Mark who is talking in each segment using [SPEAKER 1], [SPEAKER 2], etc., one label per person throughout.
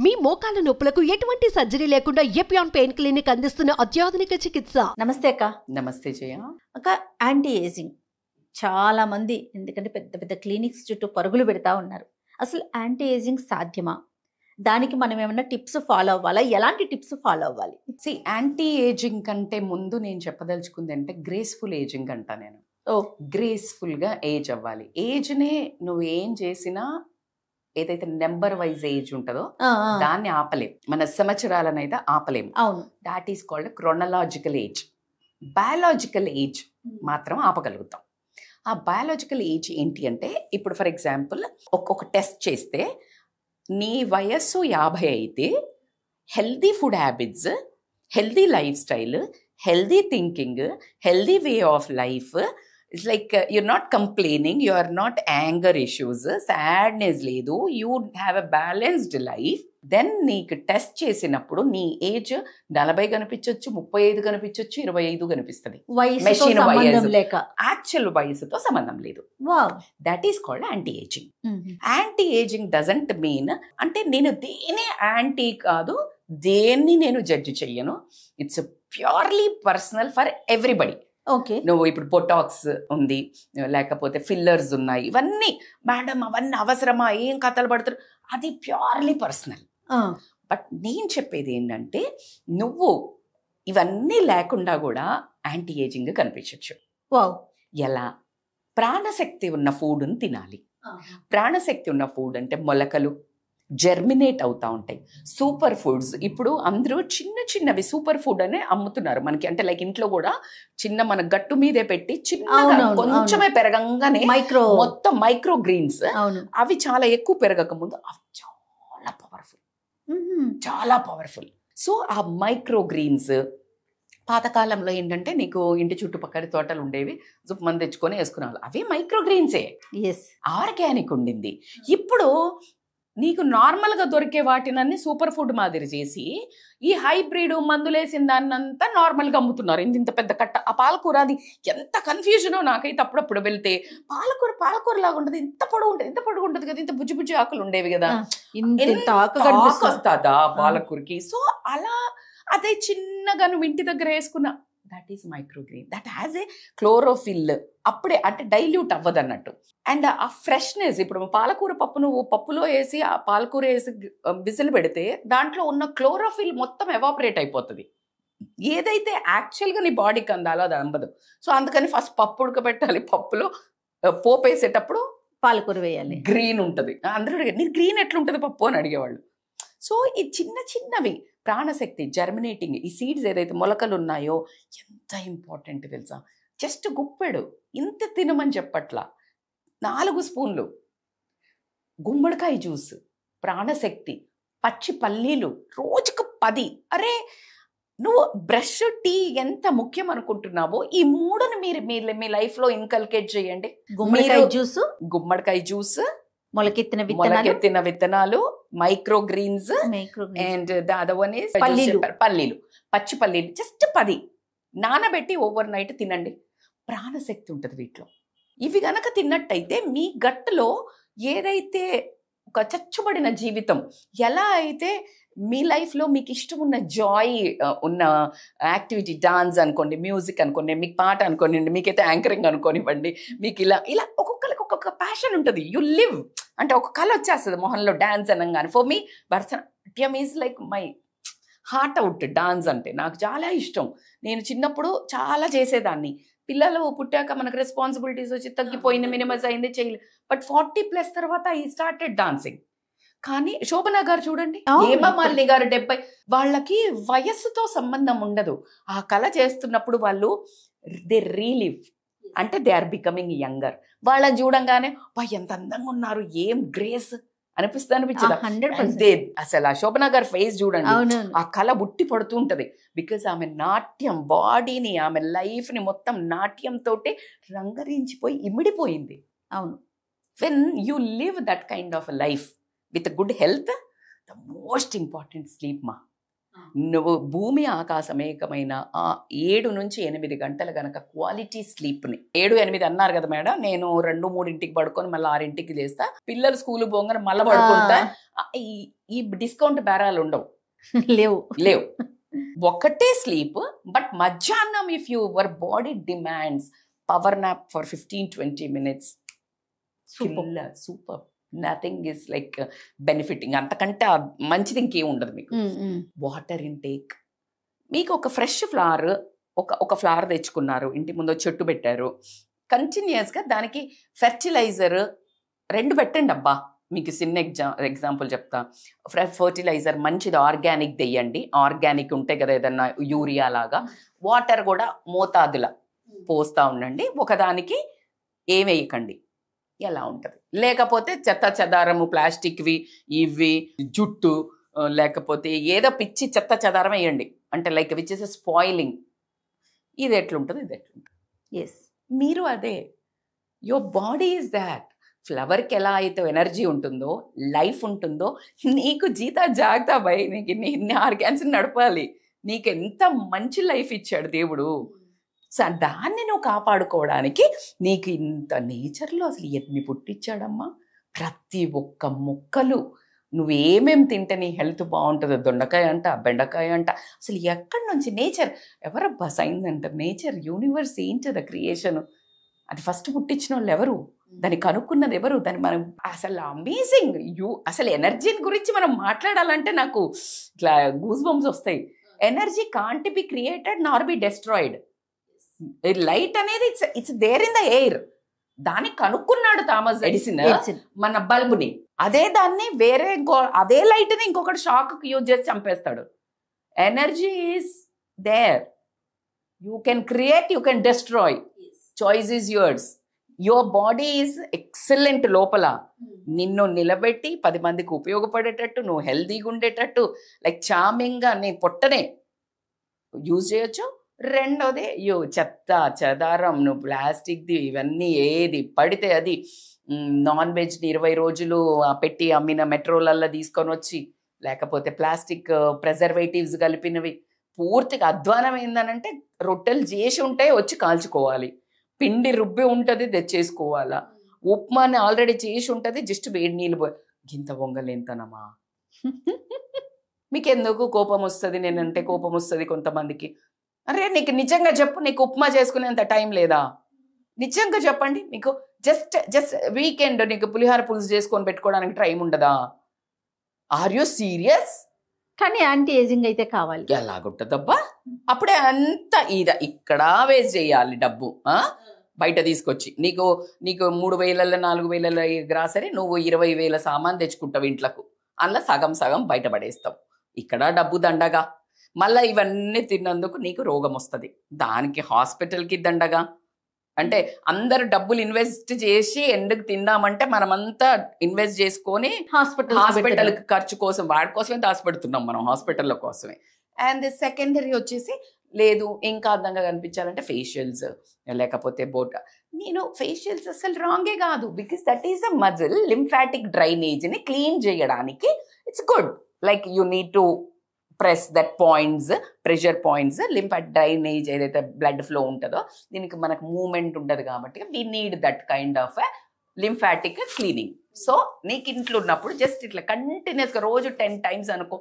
[SPEAKER 1] మీ మోకాల నొప్పులకు ఎటువంటి సర్జరీ లేకుండా ఎపియాన్ పెయిన్ క్లినిక్ అందిస్తున్న అత్యాధునిక చికిత్స.
[SPEAKER 2] నమస్తే అక్క.
[SPEAKER 3] నమస్తే జయ.
[SPEAKER 2] అక్క, యాంటీ ఏజింగ్ చాలా మంది ఎందుకంటే పెద్ద పెద్ద క్లినిక్స్ చుట్టూ పరుగులు పెడతా ఉన్నారు. అసలు యాంటీ ఏజింగ్ సాధ్యమా? దానికి మనం ఏమన్నా టిప్స్ ఫాలో అవ్వాలా? ఎలాంటి టిప్స్ ఫాలో అవ్వాలి?
[SPEAKER 3] యాంటీ ఏజింగ్ కంటే ముందు నేను చెప్పదలుచుకుంది అంటే గ్రేస్ఫుల్ ఏజింగ్ అంట. నేను గ్రేస్ఫుల్ గా ఏజ్ అవ్వాలి. ఏజ్ నే నువ్వు ఏం చేసినా ఏదైతే నెంబర్ వైజ్ ఏజ్ ఉంటుందో దాన్ని ఆపలేం, మన సంవత్సరాలనైతే ఆపలేము.
[SPEAKER 2] అవును,
[SPEAKER 3] that is called chronological age. Biological age మాత్రం ఆపగలుగుతాం. ఆ బయాలజికల్ ఏజ్ ఏంటి అంటే, ఇప్పుడు ఫర్ ఎగ్జాంపుల్ ఒక్కొక్క టెస్ట్ చేస్తే నీ వయస్సు 50 అయితే healthy food habits, healthy life style, healthy thinking, healthy way of life, it's like your not complaining, you are not anger issues, sadness లేదు, you have a balanced life. Then నీకు test చేసినప్పుడు నీ age 40 కనిపించవచ్చు, 35 కనిపించవచ్చు, 25 కనిపిస్తుంది. Machine వయసు, actual వయసుతో సంబంధం లేదు. That is called anti ageing. Anti ageing doesn't mean అంటే నేను దేని యాంటీ కాదు, దేన్ని నేను జడ్జి చెయ్యను. It's purely personal for everybody.
[SPEAKER 2] Okay,
[SPEAKER 3] నువ్వు ఇప్పుడు పొటాక్స్ ఉంది, లేకపోతే ఫిల్లర్స్ ఉన్నాయి, ఇవన్నీ మేడం అవన్నీ అవసరమా, ఏం కథలు పడతారు, అది ప్యూర్లీ పర్సనల్. బట్ నేను చెప్పేది ఏంటంటే, నువ్వు ఇవన్నీ లేకుండా కూడా యాంటీ ఏజింగ్ కనిపించవచ్చు. ఎలా? ప్రాణశక్తి ఉన్న ఫుడ్ని తినాలి. ప్రాణశక్తి ఉన్న ఫుడ్ అంటే మొలకలు జర్మినేట్ అవుతా ఉంటాయి. సూపర్ ఫుడ్స్ ఇప్పుడు అందరూ చిన్న చిన్నవి సూపర్ ఫుడ్ అనే అమ్ముతున్నారు మనకి. అంటే లైక్ ఇంట్లో కూడా చిన్న మన గట్టు మీదే పెట్టి చిన్నగా కొంచెమే పెరగంగానే మొత్తం మైక్రో గ్రీన్స్, అవి చాలా ఎక్కువ పెరగక ముందు అవి చాలా పవర్ఫుల్, చాలా పవర్ఫుల్. సో ఆ మైక్రో గ్రీన్స్ పాతకాలంలో ఏంటంటే నీకు ఇంటి చుట్టుపక్కల తోటలు ఉండేవి, మంది తెచ్చుకొని వేసుకునేవాళ్ళు, అవి మైక్రో గ్రీన్సే, ఆర్గానిక్ ఉండింది. ఇప్పుడు నీకు నార్మల్గా దొరికే వాటినన్నీ సూపర్ ఫుడ్ మాదిరి చేసి ఈ హైబ్రిడ్ మందులేసిన దాన్నంతా నార్మల్గా అమ్ముతున్నారు. ఇంత పెద్ద కట్ట ఆ పాలకూర, అది ఎంత కన్ఫ్యూజనో నాకైతే. అప్పుడప్పుడు వెళ్తే పాలకూర లాగా ఉంటుంది, ఇంత పొడవు ఉంటుంది, ఇంత పొడవు ఉంటుంది కదా, ఇంత బుజ్జి బుజ్జి ఆకులు ఉండేవి కదా, వస్తుందా పాలకూరకి. సో అలా అదే చిన్నగా నువ్వు ఇంటి దగ్గర వేసుకున్న that is మైక్రోగ్రీన్, that has a chlorophyll. అప్పుడే అంటే డైల్యూట్ అవ్వదు అన్నట్టు. అండ్ ఆ ఫ్రెష్నెస్, ఇప్పుడు పాలకూర పప్పు నువ్వు పప్పులో వేసి ఆ పాలకూర వేసి విజిల్ పెడితే దాంట్లో ఉన్న క్లోరోఫిల్ మొత్తం ఎవాపరేట్ అయిపోతుంది. ఏదైతే యాక్చువల్గా నీ బాడీకి అందాలో అది అందదు. సో అందుకని ఫస్ట్ పప్పు ఉడకబెట్టాలి, పప్పులో పోపు వేసేటప్పుడు
[SPEAKER 2] పాలకూర వేయాలి,
[SPEAKER 3] గ్రీన్ ఉంటుంది. అందరూ అడిగారు నీ గ్రీన్ ఎట్లుంటుంది పప్పు అని అడిగేవాళ్ళు. సో ఈ చిన్న చిన్నవి ప్రాణశక్తి, జర్మినేటింగ్, ఈ సీడ్స్ ఏదైతే మొలకలు ఉన్నాయో ఎంత ఇంపార్టెంట్ తెలుసా. జస్ట్ గుప్పెడు ఇంత తినమని చెప్పట్లా, 4 స్పూన్లు గుమ్మడికాయ జ్యూస్, ప్రాణశక్తి, పచ్చి పల్లీలు, రోజుకు 10. అరే నువ్వు బ్రష్, టీ ఎంత ముఖ్యం అనుకుంటున్నావో ఈ 3ని మీరు మీ లైఫ్లో ఇన్కల్కేట్ చేయండి. గుమ్మడికాయ జ్యూస్, మొలకెత్తిన విత్తనాలు, micro greens, and the other one is పల్లీలు, పచ్చి పల్లీలు, జస్ట్ 10 నానబెట్టి ఓవర్ నైట్ తినండి. ప్రాణశక్తి ఉంటుంది వీటిలో. ఇవి గనక తిన్నట్టయితే మీ గట్టులో ఏదైతే ఒక చచ్చుబడిన జీవితం, ఎలా అయితే మీ లైఫ్లో మీకు ఇష్టం ఉన్న జాయ్ ఉన్న యాక్టివిటీ, డాన్స్ అనుకోండి, మ్యూజిక్ అనుకోండి, మీకు పాట అనుకోండి, మీకైతే యాంకరింగ్ అనుకోనివ్వండి, మీకు ఇలా ఒక్కొక్కరికి ఒక్కొక్క ప్యాషన్ ఉంటుంది. యు లివ్ అంటే ఒక కళ వచ్చేస్తుంది మొహంలో డాన్స్ అనగానే. For me Bharatanatyam is like my heart out. Dance అంటే నాకు చాలా ఇష్టం. నేను చిన్నప్పుడు చాలా చేసేదాన్ని. పిల్లలు పుట్టాక మనకు రెస్పాన్సిబిలిటీస్ వచ్చి తగ్గిపోయింది, మినిమైజ్ అయింది, చేయలేదు. బట్ 40+ తర్వాత ఐ స్టార్టెడ్ డాన్సింగ్. కానీ శోభన గారు చూడండి, హేమమాలిని గారు 70, వాళ్ళకి వయస్సుతో సంబంధం ఉండదు. ఆ కళ చేస్తున్నప్పుడు వాళ్ళు దే రీలివ్, అంటే దే ఆర్ బికమింగ్ యంగర్. వాళ్ళని చూడంగానే ఎంత అందంగా ఉన్నారు, ఏం గ్రేస్ అనిపిస్తుంది. అసలు ఆ శోభన గారి ఫేస్ చూడండి, ఆ కళ బుట్టి పడుతూ ఉంటది. బికాస్ ఆమె నాట్యం, బాడీని, ఆమె లైఫ్ ని మొత్తం నాట్యం తోటే రంగరించిపోయి ఇమిడిపోయింది.
[SPEAKER 2] అవును,
[SPEAKER 3] when you live that kind of life with good health, the most important sleep మా. నువ్వు భూమి ఆకాశం ఏకమైన ఆ 7 నుంచి 8 గంటలు గనక క్వాలిటీ స్లీప్ని, 7-8 అన్నారు కదా మేడం, నేను 2-3 పడుకొని మళ్ళీ 6 లేస్తా, పిల్లలు స్కూల్ పోగానే మళ్ళీ పడుకుంటా, ఈ డిస్కౌంట్ బేరాలు ఉండవు, లేవు. ఒకటే స్లీప్, బట్ మధ్యాహ్నం if your body demands power nap for 15-20 minutes, super. Nothing is like benefiting, అంతకంటే మంచిది ఇంకేం ఉండదు మీకు. వాటర్ ఇంటేక్, మీకు ఒక ఫ్రెష్ ఫ్లవర్, ఒక ఫ్లవర్ తెచ్చుకున్నారు, ఇంటి ముందు చెట్టు పెట్టారు, కంటిన్యూస్గా దానికి ఫెర్టిలైజర్ 2 పెట్టండి అబ్బా. మీకు చిన్న ఎగ్జాంపుల్ చెప్తా. ఫర్టిలైజర్ మంచిది ఆర్గానిక్ తెయ్యండి, ఆర్గానిక్ ఉంటే కదా ఏదన్నా యూరియా లాగా. వాటర్ కూడా మోతాదుల పోస్తూ ఉండండి, ఒకదానికి ఏమేయకండి, ఎలా ఉంటుంది. లేకపోతే చెత్త చెదారము, ప్లాస్టిక్వి, ఇవి జుట్టు, లేకపోతే ఏదో పిచ్చి చెత్త చెదారం వేయండి, అంటే లైక్ విచ్ ఇస్ స్పాయిలింగ్. ఇది ఎట్లుంటుంది, ఇది ఎట్లుంటుంది. మీరు అదే, యువర్ బాడీ ఈజ్ దాట్. ఫ్లవర్కి ఎలా అయితే ఎనర్జీ ఉంటుందో, లైఫ్ ఉంటుందో, నీకు జీతా జాగ్తా భయ్, నీకు ఇన్ని ఆర్గాన్స్ నడపాలి, నీకు ఎంత మంచి లైఫ్ ఇచ్చాడు దేవుడు. సో దాన్ని నువ్వు కాపాడుకోవడానికి నీకు ఇంత నేచర్లో అసలు ఎన్ని పుట్టించాడమ్మా. ప్రతి ఒక్క మొక్కలు నువ్వేమేమి తింటే నీ హెల్త్ బాగుంటుందో, దొండకాయ అంట, బెండకాయ అంట, అసలు ఎక్కడి నుంచి నేచర్, ఎవరబ్బా సైన్స్ అంటారు, నేచర్ యూనివర్స్ ఏంటది క్రియేషన్, అది ఫస్ట్ పుట్టించిన వాళ్ళు ఎవరు, దాన్ని కనుక్కున్నది ఎవరు, దాన్ని మనం అసలు అమేజింగ్. అసలు ఎనర్జీని గురించి మనం మాట్లాడాలంటే నాకు ఇట్లా గూస్ బంప్స్ వస్తాయి. Energy can't be created nor be destroyed. Light అనేది it's there in the air. దాన్ని కనుక్కున్నాడు థామస్ ఎడిసన్ మన బల్బుని. అదే దాన్ని వేరే అదే లైట్ ని ఇంకొకటి షాక్ యూజ్ చేసి చంపేస్తాడు. Energy is there, you can create, you can destroy, choice is yours. Your body is excellent. లోపల నిన్ను నిలబెట్టి 10 మందికి ఉపయోగపడేటట్టు, నువ్వు హెల్దీగా ఉండేటట్టు, లైక్ చార్మింగ్గా నీ పొట్టనే యూజ్ చేయొచ్చు. రెండోది చెత్త చెదారం, నువ్వు ప్లాస్టిక్ది ఇవన్నీ ఏది పడితే అది, నాన్ వెజ్ని 20 రోజులు పెట్టి అమ్మిన మెట్రోలల్లో తీసుకొని వచ్చి, లేకపోతే ప్లాస్టిక్ ప్రిజర్వేటివ్స్ కలిపినవి, పూర్తిగా అధ్వానం ఏందనంటే రొట్టెలు చేసి ఉంటే వచ్చి కాల్చుకోవాలి, పిండి రుబ్బి ఉంటుంది తెచ్చేసుకోవాలా, ఉప్మాని ఆల్రెడీ చేసి ఉంటుంది జస్ట్ వేడి నీళ్ళు పోయి గింత పొంగలేంతనమా. మీకు ఎందుకు కోపం వస్తుంది, నేనంటే కోపం వస్తుంది కొంతమందికి. అరే నీకు నిజంగా చెప్పు, నీకు ఉప్మా చేసుకునేంత టైం లేదా? నిజంగా చెప్పండి, మీకు జస్ట్ వీకెండ్ నీకు పులిహార పులుసు చేసుకొని పెట్టుకోవడానికి టైం ఉండదా? Are you serious?
[SPEAKER 2] కానీ యాంటీ ఏజింగ్ అయితే కావాలి.
[SPEAKER 3] ఎలాగుంటుందబ్బా? అప్పుడే అంత ఇక్కడ వేస్ట్ చేయాలి డబ్బు, బయట తీసుకొచ్చి. నీకు 3,000 4,000 గ్రాసరీ, నువ్వు 20,000 సామాన్ తెచ్చుకుంటావు ఇంట్లకు, అందులో సగం బయట పడేస్తావు. ఇక్కడ డబ్బు దండగా, మళ్ళీ ఇవన్నీ తిన్నందుకు నీకు రోగం వస్తుంది, దానికి హాస్పిటల్కి దండగా. అంటే అందరు డబ్బులు ఇన్వెస్ట్ చేసి ఎందుకు తిందామంటే మనమంతా ఇన్వెస్ట్ చేసుకొని హాస్పిటల్ ఖర్చు కోసం, వాడి కోసమే దాచిపెడుతున్నాం మనం, హాస్పిటల్ల కోసమే. అండ్ సెకండరీ వచ్చేసి లేదు ఇంకా అందంగా కనిపించాలంటే ఫేషియల్స్, లేకపోతే బోటా. నేను ఫేషియల్స్ అసలు రాంగే కాదు, because that is a muscle lymphatic డ్రైనేజ్ని క్లీన్ చేయడానికి it's good. Like you need to press that points, pressure points, lymphatic drainage ఏదైతే బ్లడ్ ఫ్లో ఉంటుందో దీనికి మనకు మూమెంట్ ఉంటుంది కాబట్టి we need that kind of lymphatic cleaning. So నీకు ఇంట్లో ఉన్నప్పుడు జస్ట్ ఇట్లా కంటిన్యూస్గా రోజు 10 times అనుకో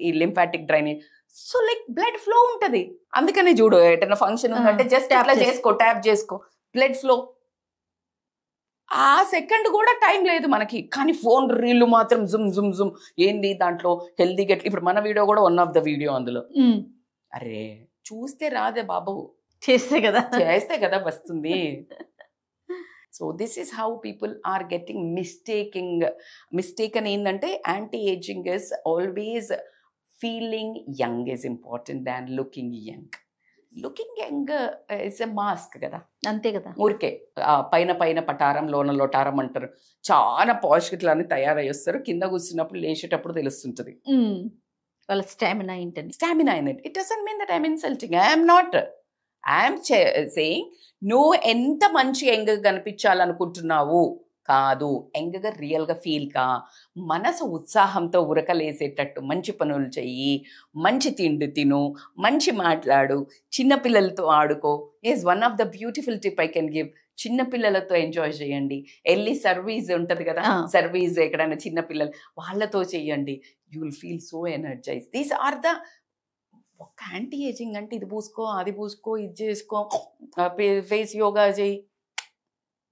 [SPEAKER 3] ఈ lymphatic drainage, so like blood flow ఉంటుంది. అందుకనే చూడు ఎటన్నా ఫంక్షన్ ఉందంటే జస్ట్ అట్లా చేసుకో, ట్యాప్ చేసుకో, బ్లడ్ ఫ్లో. ఆ సెకండ్ కూడా టైం లేదు మనకి, కానీ ఫోన్ రీళ్ళు మాత్రం జుమ్ జుమ్ జుమ్. ఏంది దాంట్లో హెల్దీగా, ఇప్పుడు మన వీడియో కూడా వన్ ఆఫ్ ద వీడియో అందులో. అరే చూస్తే రాదే బాబు, చేస్తే కదా వస్తుంది. So this is how people are getting mistaken. ఏంటంటే anti aging is always feeling young is important than looking young. Looking young is a mask కదా, అంతే కదా. ఊరికే పైన పటారం లోన లోటారం అంటారు. చాలా పాష్ ఇట్లా అని తయారై వస్తారు, కింద కూర్చున్నప్పుడు లేచేటప్పుడు తెలుస్తుంటది వాళ్ళ స్టామినా ఏంటంటే. It doesn't mean that I'm insulting, I'm saying నువ్వు ఎంత మంచి యంగ్ కనిపించాలనుకుంటున్నావు కాదు, యంగ్గా రియల్గా ఫీల్ కా, మనసు ఉత్సాహంతో ఉరకలేసేటట్టు మంచి పనులు చెయ్యి, మంచి తిండి తిను, మంచి మాట్లాడు, చిన్నపిల్లలతో ఆడుకో. Is one of the beautiful tip I can give. చిన్న పిల్లలతో ఎంజాయ్ చేయండి. వెళ్ళి సర్వీస్ ఉంటది కదా, సర్వీస్ ఎక్కడైనా చిన్న పిల్లలు వాళ్ళతో చెయ్యండి. You will feel so energise. These are the ఒక యాంటీ ఏజింగ్ అంటే ఇది పూసుకో, అది పూసుకో, ఇది చేసుకో, ఫేస్ యోగా చేయి.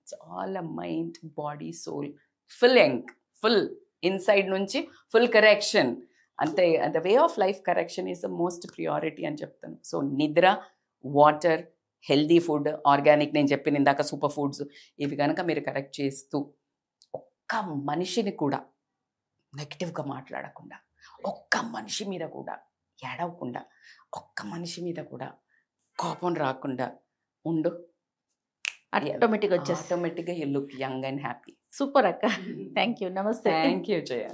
[SPEAKER 3] It's all a mind, body, soul, full young, full inside నుంచి ఫుల్ కరెక్షన్. అంతే. The way of life correction is the most priority అని చెప్తాను. సో నిద్ర, వాటర్, హెల్దీ ఫుడ్, ఆర్గానిక్, నేను చెప్పిన ఇందాక సూపర్ ఫుడ్స్, ఇవి కనుక మీరు కరెక్ట్ చేస్తూ ఒక్క మనిషిని కూడా నెగిటివ్గా మాట్లాడకుండా, ఒక్క మనిషి మీద కూడా ఏడవకుండా, ఒక్క మనిషి మీద కూడా కోపం రాకుండా ఉండు.
[SPEAKER 2] ఆటోమేటిక్గా వచ్చేసి
[SPEAKER 3] ఆటోమేటిక్గా you look young and happy.
[SPEAKER 2] Super అక్క. Thank you. నమస్తే.
[SPEAKER 3] Thank you Jaya.